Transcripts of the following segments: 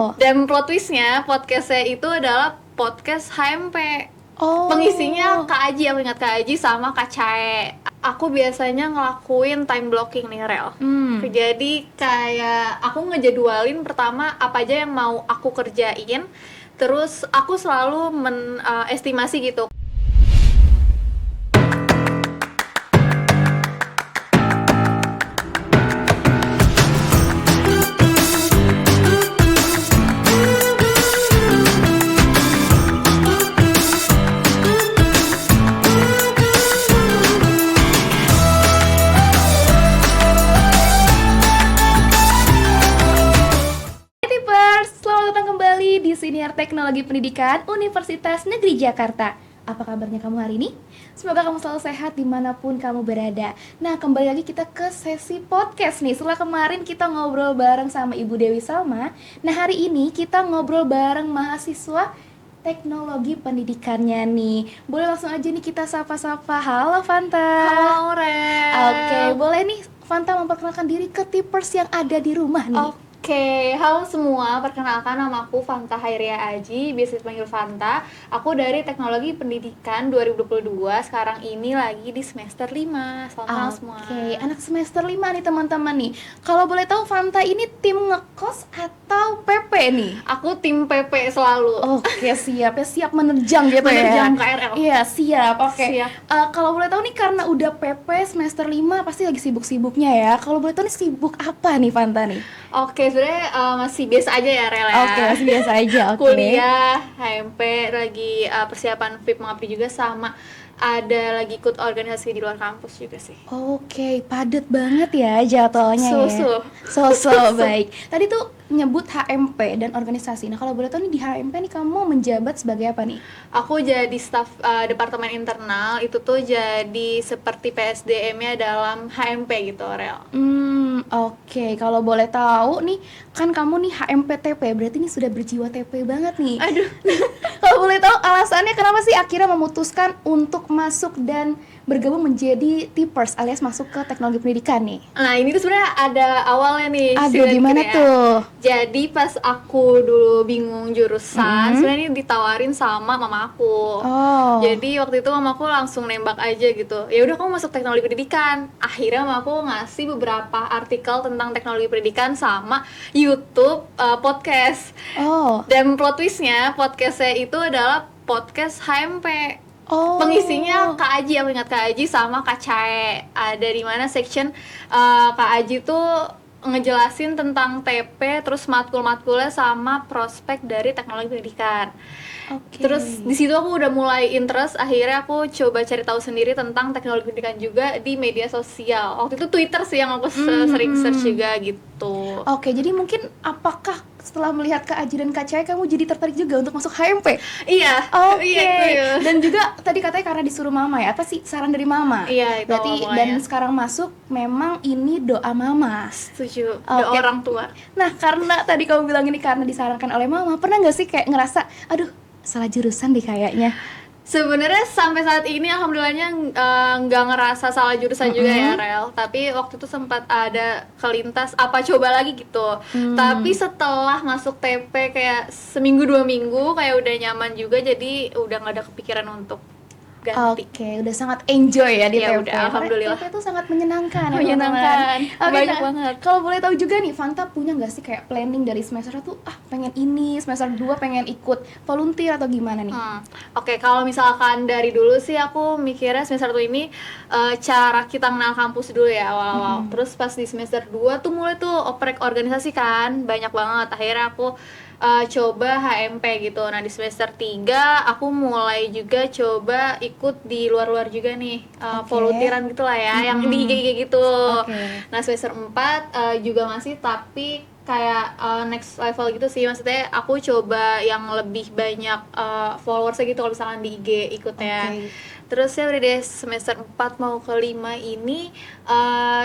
Dan plot twistnya podcastnya itu adalah podcast HMP. Pengisinya Kak Aji, aku ingat Kak Aji sama Kak Cae. Aku biasanya ngelakuin time blocking nih, Rel. Jadi kayak aku ngejadwalin pertama apa aja yang mau aku kerjain. Terus aku selalu estimasi gitu. Di Siniar Teknologi Pendidikan Universitas Negeri Jakarta. Apa kabarnya kamu hari ini? Semoga kamu selalu sehat dimanapun kamu berada. Nah, kembali lagi kita ke sesi podcast nih. Setelah kemarin kita ngobrol bareng sama Ibu Dewi Salma. Nah, hari ini kita ngobrol bareng mahasiswa teknologi pendidikannya nih. Boleh langsung aja nih kita sapa-sapa. Halo Fanta. Halo Rel. Oke, boleh nih Fanta memperkenalkan diri ke tipers yang ada di rumah nih. Oke, halo semua, perkenalkan nama aku Fanta Hairia Aji, biasa dipanggil Fanta. Aku dari Teknologi Pendidikan 2022, sekarang ini lagi di semester 5. Selamat malam semua. Oke, anak semester 5 nih teman-teman nih. Kalau boleh tahu Fanta ini tim ngekos atau PP nih? Aku tim PP selalu. Oke, siap ya, siap menerjang gitu Menerjang ya. KRL. Iya, siap. Oke. Siap. Kalau boleh tahu nih karena udah PP semester 5 pasti lagi sibuk-sibuknya ya. Kalau boleh tahu nih sibuk apa nih Fanta nih? Oke, sebenarnya masih biasa aja ya Rel ya. Oke, masih biasa aja. Oke. Kuliah, HMP, lagi persiapan FIP mengabdi juga, sama ada lagi ikut organisasi di luar kampus juga sih. Oke, padat banget ya jadwalnya ya. So baik. Tadi tuh nyebut HMP dan organisasi. Nah, kalau boleh tahu nih di HMP nih kamu menjabat sebagai apa nih? Aku jadi staf departemen internal, itu tuh jadi seperti PSDM-nya dalam HMP gitu, Rel. Oke. Kalau boleh tahu nih, kan kamu nih HMP TP, berarti nih sudah berjiwa TP banget nih. Aduh. Kalau boleh tahu alasannya kenapa sih akhirnya memutuskan untuk masuk dan bergabung menjadi tipers alias masuk ke teknologi pendidikan nih? Nah, ini tuh sebenarnya ada awalnya nih. Aduh, gimana ya. tuh? Jadi pas aku dulu bingung jurusan, sebenarnya ini ditawarin sama mama aku. Jadi waktu itu mama aku langsung nembak aja gitu. Ya udah, kamu masuk teknologi pendidikan. Akhirnya mama aku ngasih beberapa artikel tentang teknologi pendidikan sama YouTube podcast. Dan plot twistnya podcastnya itu adalah podcast HMP. Pengisinya Kak Aji, aku ingat Kak Aji sama Kak Cae. Ada di mana section Kak Aji tuh ngejelasin tentang TP, terus matkul-matkulnya sama prospek dari teknologi pendidikan. Terus di situ aku udah mulai interest, akhirnya aku coba cari tahu sendiri tentang teknologi pendidikan juga di media sosial. Waktu itu Twitter sih yang aku sering search juga gitu. Oke, jadi mungkin apakah setelah melihat Kak Aji dan Kak Cai kamu jadi tertarik juga untuk masuk HMP? Iya. Iya. Dan juga tadi katanya karena disuruh mama ya, apa sih saran dari mama? Iya, itu berarti awal-awalnya. Dan sekarang masuk memang ini doa mama. Setuju, doa orang tua. Nah, karena tadi kamu bilang ini karena disarankan oleh mama, pernah nggak sih kayak ngerasa, aduh salah jurusan deh kayaknya? Sebenarnya sampai saat ini alhamdulillahnya nggak ngerasa salah jurusan juga ya, Rel. Tapi waktu itu sempat ada kelintas apa coba lagi gitu. Tapi setelah masuk TP kayak seminggu 2 minggu kayak udah nyaman juga, jadi udah nggak ada kepikiran untuk ganti. Oke, udah sangat enjoy ya di Ya TP. udah, alhamdulillah. TP itu sangat menyenangkan. Menyenangkan. Banyak banget. Kalau boleh tahu juga nih, Fanta punya nggak sih kayak planning dari semester 1 pengen ini, semester 2 pengen ikut volunteer atau gimana nih? Oke, kalau misalkan dari dulu sih aku mikirnya semester 1 ini cara kita kenal kampus dulu ya awal-awal. Terus pas di semester 2 tuh mulai tuh oprek organisasi kan, banyak banget. Akhirnya aku coba HMP gitu. Nah, di semester 3 aku mulai juga coba ikut di luar-luar juga nih, volunteeran gitu lah ya, yang di IG gitu. Nah, semester 4 juga masih, tapi kayak next level gitu sih, maksudnya aku coba yang lebih banyak followersnya gitu kalau misalkan di IG ikutnya. Terus ya udah deh semester 4 mau ke 5 ini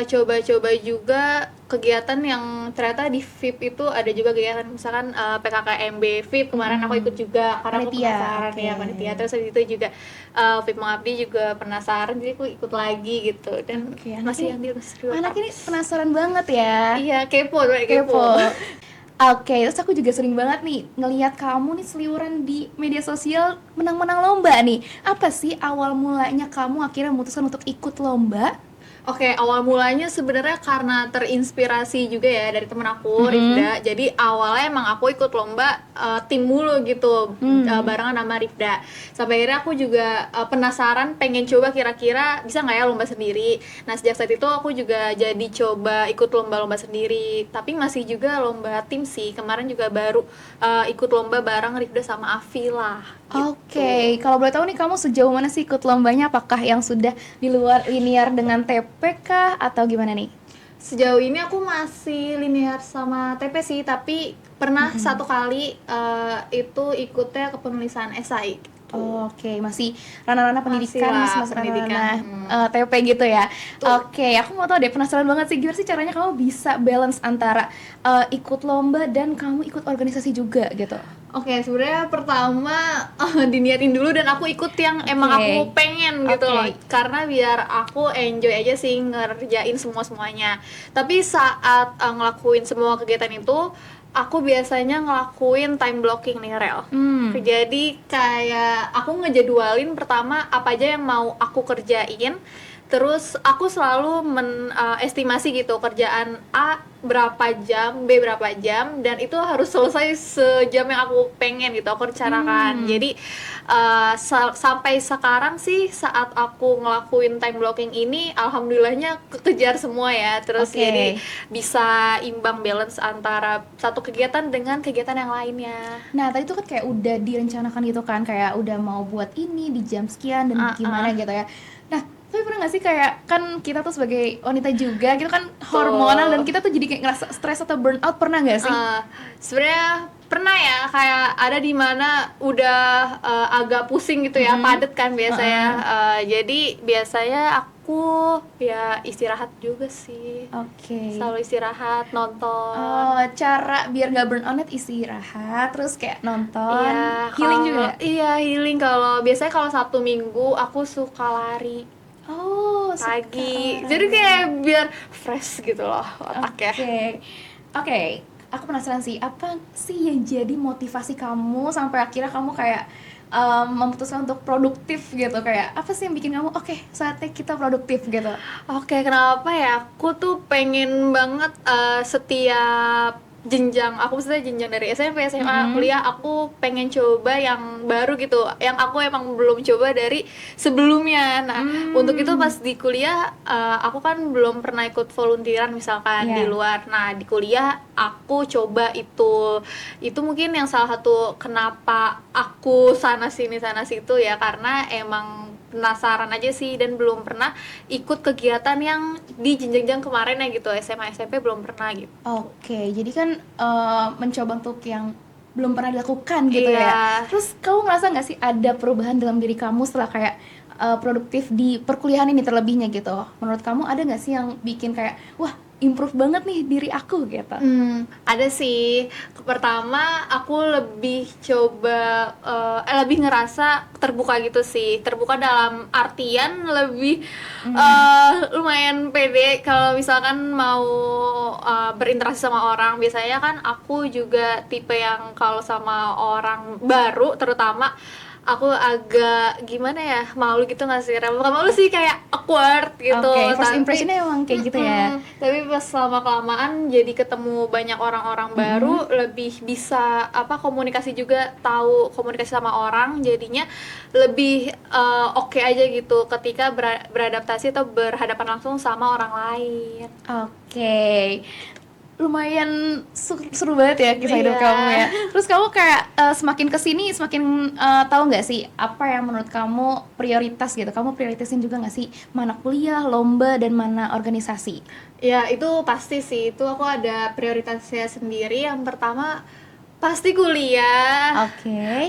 coba-coba juga kegiatan yang ternyata di FIP itu ada juga kegiatan, misalkan PKKMB FIP kemarin aku ikut juga karena aku penasaran ya panitia. Terus habis itu juga FIP Mengabdi juga penasaran, jadi aku ikut lagi gitu. Dan masih yang di anak ini penasaran banget ya. Iya, kepo. Oke, terus aku juga sering banget nih ngelihat kamu nih seliuran di media sosial menang-menang lomba nih. Apa sih awal mulanya kamu akhirnya memutuskan untuk ikut lomba? Oke, awal mulanya sebenarnya karena terinspirasi juga ya dari temen aku, Rifda. Jadi awalnya emang aku ikut lomba tim mulu gitu, barengan sama Rifda. Sampai akhirnya aku juga penasaran, pengen coba kira-kira bisa nggak ya lomba sendiri. Nah sejak saat itu aku juga jadi coba ikut lomba-lomba sendiri. Tapi masih juga lomba tim sih. Kemarin juga baru ikut lomba bareng Rifda sama Afi lah. Oke, kalau boleh tahu nih kamu sejauh mana sih ikut lombanya? Apakah yang sudah di luar linear dengan TP kah atau gimana nih? Sejauh ini aku masih linear sama TP sih, tapi pernah satu kali itu ikutnya kepenulisan esai. Oke, masih ranah-ranah Masih pendidikan, lah, masih pendidikan. ranah-ranah TP gitu ya. Oke, aku mau tahu deh, penasaran banget sih gimana sih caranya kamu bisa balance antara ikut lomba dan kamu ikut organisasi juga gitu. Oke, sebenarnya pertama diniatin dulu dan aku ikut yang emang aku pengen gitu loh. Karena biar aku enjoy aja sih ngerjain semuanya. Tapi saat ngelakuin semua kegiatan itu, aku biasanya ngelakuin time blocking nih, Rel. Jadi kayak aku ngejadwalin pertama apa aja yang mau aku kerjain. Terus aku selalu estimasi gitu kerjaan A berapa jam, B berapa jam, dan itu harus selesai sejam yang aku pengen gitu, aku rencanakan. Jadi sampai sekarang sih saat aku ngelakuin time blocking ini, alhamdulillahnya kekejar semua ya. Terus jadi bisa imbang balance antara satu kegiatan dengan kegiatan yang lainnya. Nah, tadi tuh kan kayak udah direncanakan gitu kan, kayak udah mau buat ini di jam sekian dan gimana gitu ya. Nah, tapi pernah gak sih kayak, kan kita tuh sebagai wanita juga, gitu kan hormonal dan kita tuh jadi kayak ngerasa stres atau burnout, pernah gak sih? Sebenarnya pernah ya, kayak ada di mana udah agak pusing gitu ya, padet kan biasanya. Jadi biasanya aku ya istirahat juga sih. Selalu istirahat, nonton. Cara biar gak burnout istirahat, terus kayak nonton, Iya, healing juga? Iya, healing. Kalau biasanya kalau Sabtu Minggu aku suka lari pagi. Jadi kayak biar fresh gitu loh otaknya. Oke, aku penasaran sih, apa sih yang jadi motivasi kamu sampai akhirnya kamu kayak memutuskan untuk produktif gitu, kayak apa sih yang bikin kamu oke, saatnya kita produktif gitu? Oke, kenapa ya? Aku tuh pengen banget setiap jenjang, aku maksudnya jenjang dari SMP, SMA, kuliah, aku pengen coba yang baru gitu, yang aku emang belum coba dari sebelumnya. Nah, untuk itu pas di kuliah, aku kan belum pernah ikut volunteeran misalkan di luar. Nah, di kuliah aku coba itu mungkin yang salah satu kenapa aku sana situ ya, karena emang penasaran aja sih dan belum pernah ikut kegiatan yang di jenjang kemarin ya gitu, SMA SMP belum pernah gitu. Oke, jadi kan mencoba untuk yang belum pernah dilakukan gitu ya. Terus kamu ngerasa nggak sih ada perubahan dalam diri kamu setelah kayak produktif di perkuliahan ini terlebihnya gitu? Menurut kamu ada nggak sih yang bikin kayak wah, improve banget nih diri aku gitu? Ada sih. Pertama aku lebih coba lebih ngerasa terbuka gitu sih. Terbuka dalam artian lebih lumayan pede kalau misalkan mau berinteraksi sama orang. Biasanya kan aku juga tipe yang kalau sama orang baru terutama aku agak gimana ya, malu gitu nggak sih? Bukan malu sih, kayak awkward gitu. First impressionnya emang kayak gitu ya. Tapi pas lama kelamaan jadi ketemu banyak orang-orang baru, lebih bisa komunikasi juga, tahu komunikasi sama orang, jadinya lebih oke aja gitu ketika beradaptasi atau berhadapan langsung sama orang lain. Lumayan seru banget ya kisah hidup kamu ya. Terus kamu kayak semakin kesini semakin tahu nggak sih apa yang menurut kamu prioritas gitu? Kamu prioritasin juga nggak sih mana kuliah, lomba, dan mana organisasi? Ya itu pasti sih, itu aku ada prioritasnya sendiri. Yang pertama pasti kuliah.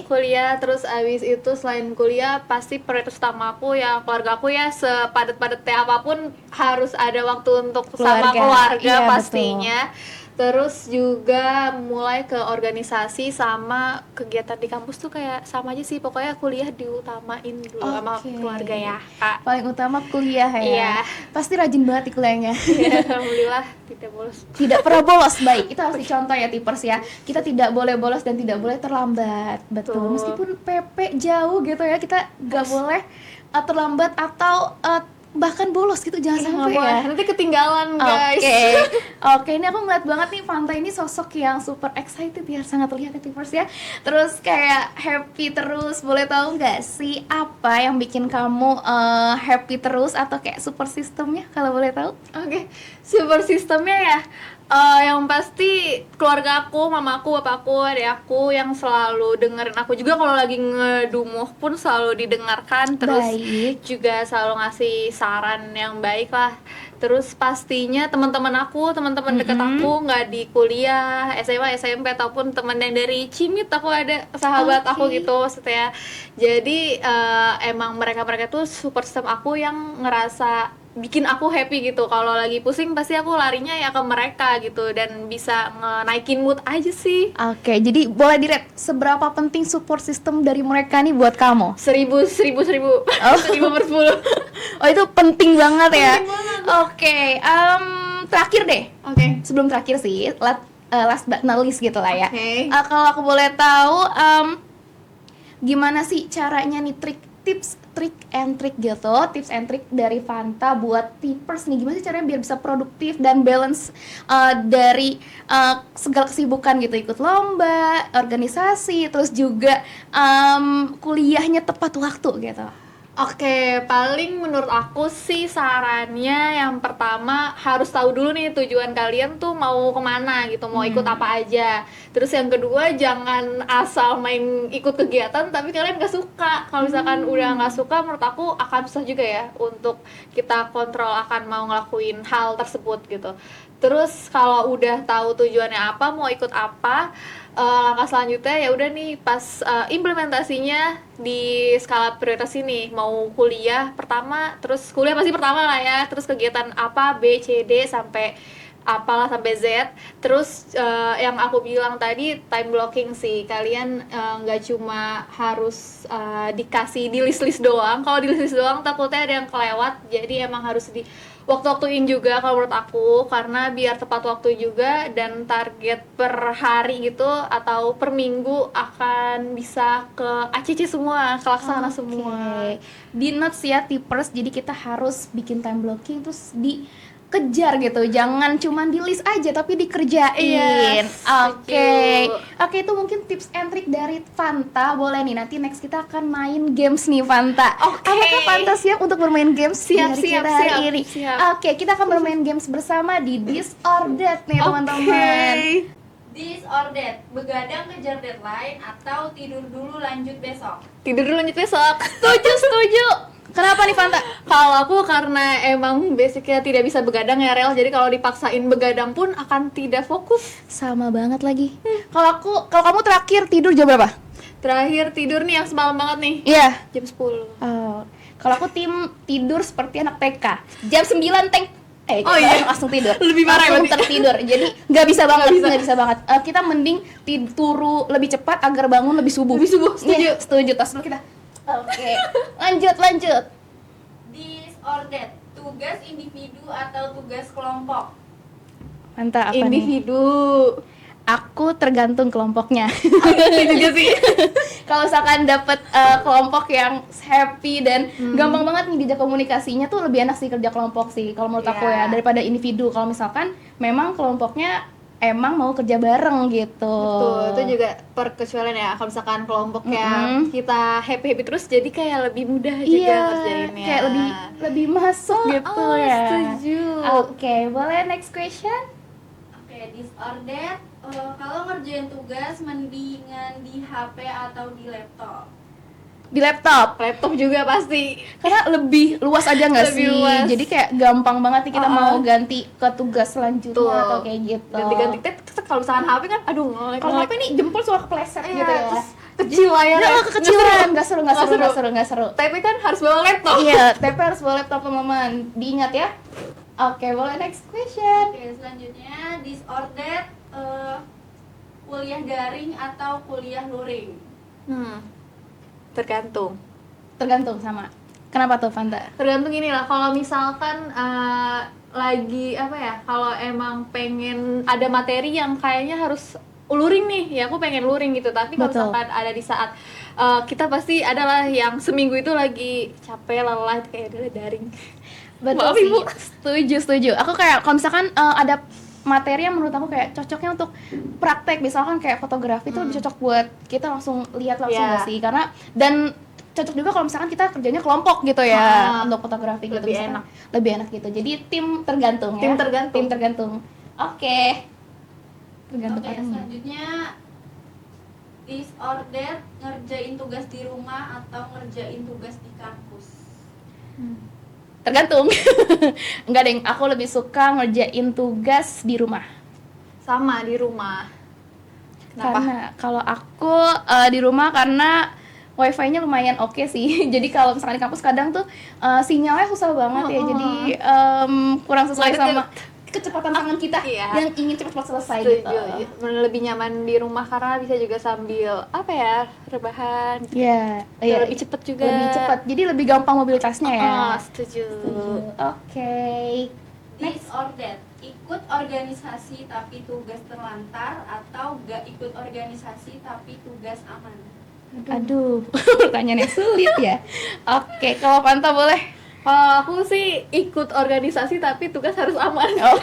Kuliah, terus abis itu selain kuliah pasti prioritas utama aku ya keluarga aku ya, sepadat-padatnya apapun harus ada waktu untuk sama keluarga pastinya. Terus juga mulai ke organisasi sama kegiatan di kampus tuh kayak sama aja sih, pokoknya kuliah diutamain dulu sama Oke. keluarga ya Kak. Paling utama kuliah ya. Iya. Pasti rajin banget di kuliahnya. Ya, alhamdulillah tidak bolos. Tidak pernah bolos, baik. Itu harus dicontoh ya tipers ya. Kita tidak boleh bolos dan tidak boleh terlambat. Betul. Betul. Meskipun PP jauh gitu ya, kita nggak boleh terlambat atau bahkan bolos gitu, jangan sampai Nggak boleh, ya. nanti ketinggalan guys. Oke, ini aku ngeliat banget nih Fanta ini sosok yang super excited ya, sangat terlihat ya tipers ya. Terus kayak happy terus, boleh tahu nggak sih apa yang bikin kamu happy terus atau kayak super sistemnya kalau boleh tahu? Oke, super sistemnya ya. Yang pasti keluarga aku, mamaku, papaku, adik aku yang selalu dengerin aku juga kalau lagi ngedumuh pun selalu didengarkan, terus Baik. juga selalu ngasih saran yang baik lah. Terus pastinya teman-teman aku, teman-teman deket aku nggak di kuliah, SMA, SMP ataupun teman yang dari Cimit, aku ada sahabat aku Oke. gitu maksudnya. Jadi emang mereka-mereka tuh support system aku yang ngerasa bikin aku happy gitu. Kalau lagi pusing pasti aku larinya ya ke mereka gitu, dan bisa naikin mood aja sih. Oke, jadi boleh di-rate seberapa penting support system dari mereka nih buat kamu? 1000 1000 per 10. Oh, itu penting banget ya. Penting banget. Oke, terakhir deh. Oke. Sebelum terakhir sih, last but not least gitu lah ya. Oke. Kalau aku boleh tahu, gimana sih caranya nih tips and trick gitu, tips and trick dari Fanta buat tipers nih, gimana sih caranya biar bisa produktif dan balance dari segala kesibukan gitu, ikut lomba, organisasi, terus juga kuliahnya tepat waktu gitu. Oke, paling menurut aku sih sarannya yang pertama harus tahu dulu nih tujuan kalian tuh mau kemana gitu, mau ikut apa aja. Terus yang kedua jangan asal main ikut kegiatan tapi kalian gak suka. Kalau misalkan udah gak suka, menurut aku akan susah juga ya untuk kita kontrol akan mau ngelakuin hal tersebut gitu. Terus kalau udah tahu tujuannya apa, mau ikut apa, langkah selanjutnya ya udah nih pas implementasinya di skala prioritas ini, mau kuliah pertama, terus kuliah pasti pertama lah ya, terus kegiatan apa B C D sampai apalah sampai Z. Terus yang aku bilang tadi time blocking sih, kalian nggak cuma harus dikasih di list-list doang. Kalau di list-list doang takutnya ada yang kelewat, jadi emang harus di waktu-waktuin juga kalau menurut aku, karena biar tepat waktu juga dan target per hari gitu atau per minggu akan bisa ke ACC semua, kelaksana semua. Di notes ya tipers, jadi kita harus bikin time blocking terus dikejar gitu, jangan cuma di list aja tapi dikerjain. Yes, Oke, setuju. itu mungkin tips and trick dari Fanta. Boleh nih, nanti next kita akan main games nih Fanta. Oke. Apakah Fanta siap untuk bermain games di Siap, hari siap, kita hari siap, ini? siap. Oke, kita akan bermain games bersama di This or That nih teman-teman. This or that, begadang kejar deadline atau tidur dulu lanjut besok? Tidur dulu lanjut besok. Setuju. Kenapa nih Fanta? Kalau aku karena emang basicnya tidak bisa begadang ya Rel, jadi kalau dipaksain begadang pun akan tidak fokus. Sama banget lagi. Kalau kamu terakhir tidur jam berapa? Terakhir tidur nih yang semalam banget nih, Iya. jam 10. Oh, kalau aku tidur seperti anak TK. Jam 9 Oh iya. langsung tidur. Lebih parah langsung berarti. tertidur. Jadi nggak bisa banget, Nggak bisa. nggak bisa banget. Kita mending tidur lebih cepat agar bangun lebih subuh. Lebih subuh, setuju. Iya, setuju. Tas dulu kita. Oke. Lanjut. This or that, tugas individu atau tugas kelompok? Mantap apa nih? Individu. Aku tergantung kelompoknya. Itu juga sih. Kalau misalkan dapet kelompok yang happy dan gampang banget nih diajak komunikasinya, tuh lebih enak sih kerja kelompok sih kalau menurut aku ya, Iya. daripada individu. Kalau misalkan memang kelompoknya emang mau kerja bareng gitu. Betul, itu juga perkecualian ya. Kalau misalkan kelompok yang kita happy terus, jadi kayak lebih mudah juga Iya, ngerjainnya. kayak lebih masuk gitu ya. Setuju. Oke, boleh next question? Oke, this or that, kalau ngerjain tugas mendingan di HP atau di laptop? Di laptop. Laptop juga pasti. Karena lebih luas aja nggak Lebih sih? luas. Jadi kayak gampang banget nih kita mau Uh-uh. ganti ke tugas selanjutnya Betul. atau kayak gitu. Ganti-ganti kalau misalkan HP kan aduh ngelek. Kalau HP nih jempol suka kepleset Iya, gitu ya. terus kecil layarnya. Nggak kekecilan, nggak seru. Nggak seru. Tapi kan harus bawa laptop. Iya, tapi harus bawa laptop teman-teman. Diingat ya. Oke, boleh next question. Oke, selanjutnya disordered kuliah daring atau kuliah luring? Tergantung. Tergantung sama. Kenapa tuh Fanta? Tergantung gini lah, kalau misalkan lagi apa ya, kalau emang pengen ada materi yang kayaknya harus luring nih, ya aku pengen luring gitu. Tapi kalau Betul. misalkan ada di saat kita pasti adalah yang seminggu itu lagi capek, lelah, kayak udah daring. Betul Maaf, sih. Ibu. Setuju. Aku kayak kalau misalkan ada materi yang menurut aku kayak cocoknya untuk praktek, misalkan kayak fotografi itu lebih cocok buat kita langsung lihat langsung Iya. nggak sih? Karena dan cocok juga kalau misalkan kita kerjanya kelompok gitu ya untuk fotografi gitu, Lebih misalkan. enak. Lebih enak gitu. Jadi tim tergantung ya. Tim tergantung. Tim tergantung. Oke. Tergantung Oke, orangnya. selanjutnya disordered ngerjain tugas di rumah atau ngerjain tugas di kampus? Tergantung. Enggak deng, aku lebih suka ngerjain tugas di rumah. Sama di rumah. Kenapa? Karena kalau aku di rumah karena wifi-nya lumayan oke sih. Jadi kalau misalkan di kampus kadang tuh sinyalnya susah banget ya. Jadi kurang sesuai Nggak sama deket. kecepatan tangan kita Iya. yang ingin cepat-cepat selesai gitu. Setuju. Lebih nyaman di rumah karena bisa juga sambil apa ya, rebahan. Iya, Lebih cepet juga. Lebih cepat. Jadi lebih gampang mobilitasnya ya. Setuju. Oke. Disordered ikut organisasi tapi tugas terlantar atau gak ikut organisasi tapi tugas aman? Aduh, pertanyaan yang sulit ya. Oke, kalau Fanta boleh. Kalau aku sih ikut organisasi tapi tugas harus aman. Oh.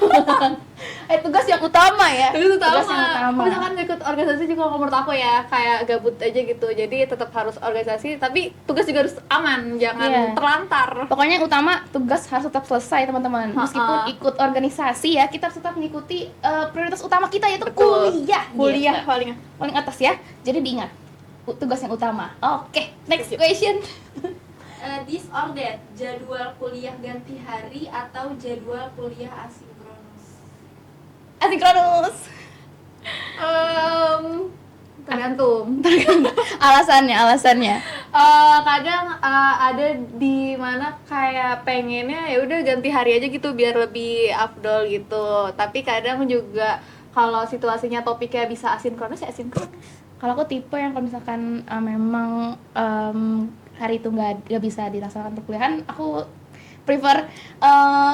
Tugas yang utama ya. Tugas Tugas yang utama. utama. Kalau misalkan nggak ikut organisasi juga kalau menurut aku ya kayak gabut aja gitu. Jadi tetap harus organisasi tapi tugas juga harus aman, jangan Iya. terlantar. Pokoknya yang utama tugas harus tetap selesai teman-teman. Meskipun ikut organisasi ya, kita harus tetap mengikuti prioritas utama kita yaitu Betul. kuliah. Kuliah Gitu. paling Paling atas ya. Jadi diingat tugas yang utama. Oke, next Setuju. question. Disordered jadwal kuliah ganti hari atau jadwal kuliah asinkronus? Asinkronus. Tergantung. Alasannya. Kadang ada di mana kayak pengennya ya udah ganti hari aja gitu biar lebih afdol gitu. Tapi kadang juga kalau situasinya topiknya bisa asinkronus ya asinkronus. Kalau aku tipe yang kalau misalkan memang hari itu nggak bisa dilaksanakan perkuliahan, aku prefer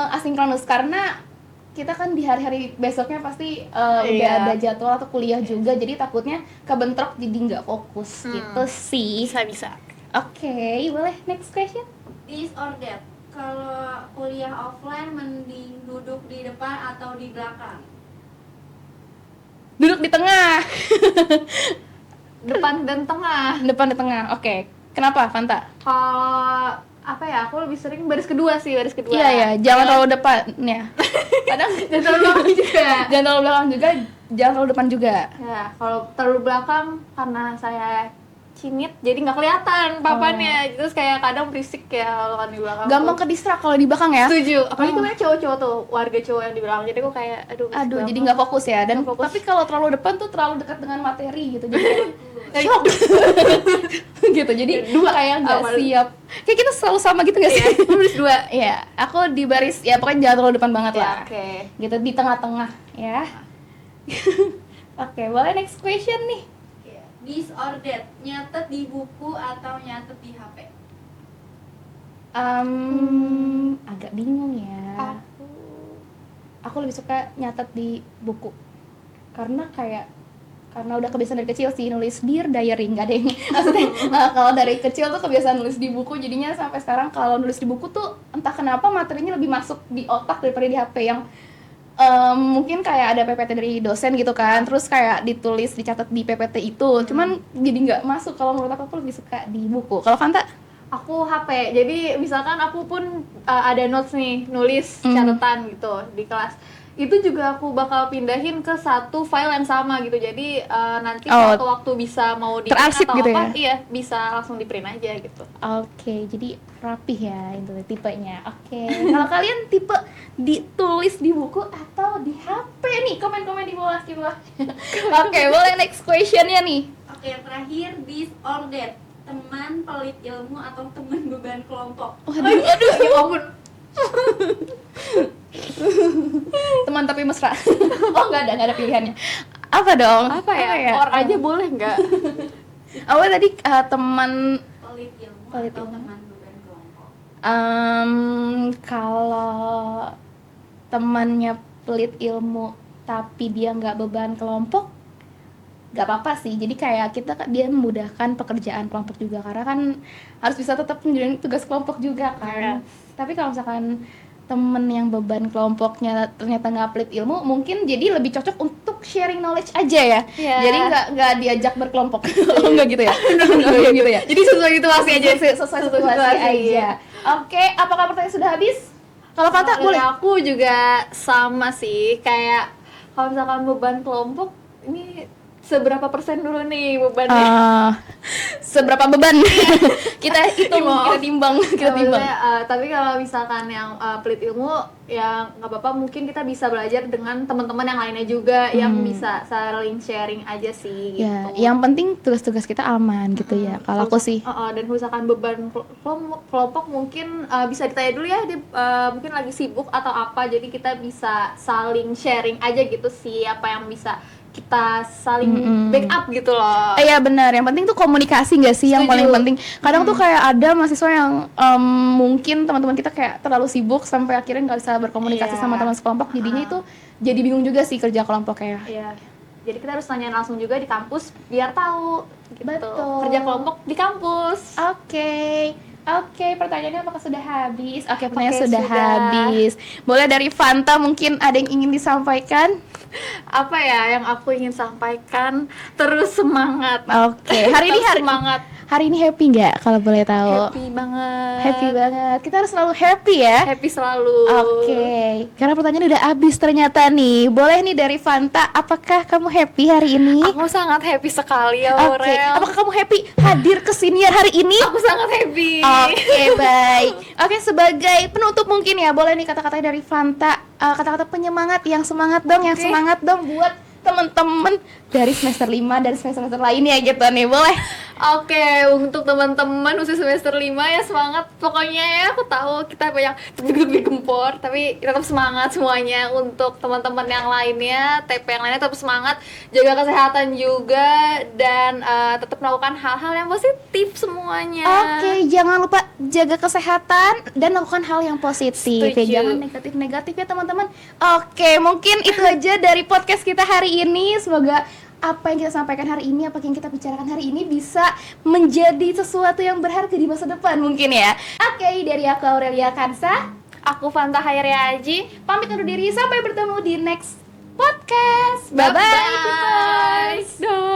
asinkronus karena kita kan di hari-hari besoknya pasti udah Iya. ada jadwal atau kuliah juga, jadi takutnya kebentrok jadi nggak fokus gitu sih. Bisa. Oke, boleh next question. Disordered kalau kuliah offline mending duduk di depan atau di belakang? Duduk di tengah. Depan dan tengah. Depan di tengah. Oke. Kenapa, Fanta? Kalau apa ya, aku lebih sering baris kedua. Iya ya, jangan terlalu depan ya. Kadang Dan terlalu belakang juga. jangan terlalu belakang juga, jangan terlalu depan juga. Ya, kalau terlalu belakang karena saya cimit jadi nggak kelihatan papannya. Terus kayak kadang berisik ya kalau kan di belakang. Gampang ke distract kalau di belakang ya. Setuju. Apalagi kemarin cowok-cowok tuh, warga cowok yang di belakang. Jadi aku kayak berisik Aduh, banget. jadi nggak fokus ya. Dan Nggak fokus. tapi kalau terlalu depan tuh terlalu dekat dengan materi gitu. Jadi kayak shock. gitu. Jadi dua kayak nggak Aman. siap. Kayak kita selalu sama gitu nggak sih? Iya, baris dua. Iya, aku di baris ya pokoknya jangan terlalu depan banget Ya, lah. oke. Gitu di tengah-tengah ya. Oke, boleh next question nih. Disordered nyatet di buku atau nyatet di HP? Agak bingung ya. Aku lebih suka nyatet di buku karena udah kebiasaan dari kecil sih nulis dear diary, nggak ada yang maksudnya kalau dari kecil tuh kebiasaan nulis di buku, jadinya sampai sekarang kalau nulis di buku tuh entah kenapa materinya lebih masuk di otak daripada di HP yang mungkin kayak ada PPT dari dosen gitu kan, terus kayak ditulis dicatat di PPT itu, cuman jadi nggak masuk. Kalau menurut aku lebih suka di buku. Kalau Fanta? Aku HP. Jadi misalkan aku pun ada notes nih, nulis catatan gitu di kelas. Itu juga aku bakal pindahin ke satu file yang sama gitu. Jadi nanti suatu waktu bisa mau di terarsip atau gitu apa, ya? iya bisa langsung di print aja gitu. Oke, jadi rapih ya itu tipenya. Oke. Kalau kalian tipe ditulis di buku atau di HP nih? Komen-komen di bawah. Oke, boleh next questionnya nih. Oke, terakhir disordered teman pelit ilmu atau teman beban kelompok? Waduh, Ya ampun. Teman tapi mesra. Oh, nggak ada pilihannya. Apa dong? Apa ya? Or aja boleh nggak? Awal tadi teman Pelit ilmu Pelit atau ilmu. teman beban kelompok. Kalau temannya pelit ilmu tapi dia nggak beban kelompok, nggak apa-apa sih. Jadi kayak dia memudahkan pekerjaan kelompok juga, karena kan harus bisa tetap menjalani tugas kelompok juga kan. Tapi kalau misalkan temen yang beban kelompoknya ternyata nggak pelit ilmu, mungkin jadi lebih cocok untuk sharing knowledge aja ya. Iya. Jadi nggak diajak berkelompok. Oh, nggak gitu ya? Nggak gitu ya? Jadi sesuai situasi aja. Sesuai situasi aja. Oke, apakah pertanyaan sudah habis? Kalau Fanta Kalau boleh. aku juga sama sih, kayak kalau misalkan beban kelompok ini seberapa persen dulu nih bebannya? Seberapa beban? Kita hitung, kita timbang. Maksudnya, tapi kalau misalkan yang pelit ilmu ya nggak apa-apa, mungkin kita bisa belajar dengan teman-teman yang lainnya juga yang bisa saling sharing aja sih gitu. Ya, yang penting tugas-tugas kita aman gitu ya. Kalau aku sih. Dan misalkan beban kelompok mungkin bisa ditanya dulu ya, dia mungkin lagi sibuk atau apa, jadi kita bisa saling sharing aja gitu sih, apa yang bisa kita saling backup gitu loh. Iya benar, yang penting tuh komunikasi nggak sih yang Setuju. paling penting. Kadang tuh kayak ada mahasiswa yang mungkin teman-teman kita kayak terlalu sibuk sampai akhirnya nggak bisa berkomunikasi Iya. sama teman sekelompok, jadinya itu jadi bingung juga sih kerja kelompoknya. Iya. Jadi kita harus tanya langsung juga di kampus biar tahu gitu. Betul. Kerja kelompok di kampus. Oke, pertanyaannya apakah sudah habis? Oke, pertanyaannya Oke, sudah habis. Boleh dari Fanta, mungkin ada yang ingin disampaikan? Apa ya yang aku ingin sampaikan? Terus semangat. Oke, hari ini semangat. Hari ini happy nggak kalau boleh tahu? Happy banget. Happy banget. Kita harus selalu happy ya. Happy selalu. Oke, karena pertanyaan udah habis ternyata nih. Boleh nih dari Fanta, apakah kamu happy hari ini? Aku sangat happy sekali ya, Oke, Aurel. apakah kamu happy hadir ke senior hari ini? Aku sangat happy. Oke, baik. Oke, sebagai penutup mungkin ya, boleh nih kata-katanya dari Fanta, kata-kata penyemangat, yang semangat dong buat teman-teman dari semester 5 dan semester lainnya gitu nih, boleh? Oke, untuk teman-teman usia semester 5 ya semangat. Pokoknya ya aku tahu kita banyak gempor, tapi tetap semangat semuanya. Untuk teman-teman yang lainnya, TP yang lainnya tetap semangat, jaga kesehatan juga dan tetap melakukan hal-hal yang positif semuanya. Oke, jangan lupa jaga kesehatan dan lakukan hal yang positif. Setuju. Ya, jangan negatif-negatif ya teman-teman. Oke, mungkin itu aja dari podcast kita hari ini. Semoga apa yang kita sampaikan hari ini, apa yang kita bicarakan hari ini bisa menjadi sesuatu yang berharga di masa depan mungkin ya. Oke, dari aku Aurelia Kansa, Aku Fanta Hairiaji. pamit undur diri, sampai bertemu di next podcast. Bye-bye. Bye-bye. Dah.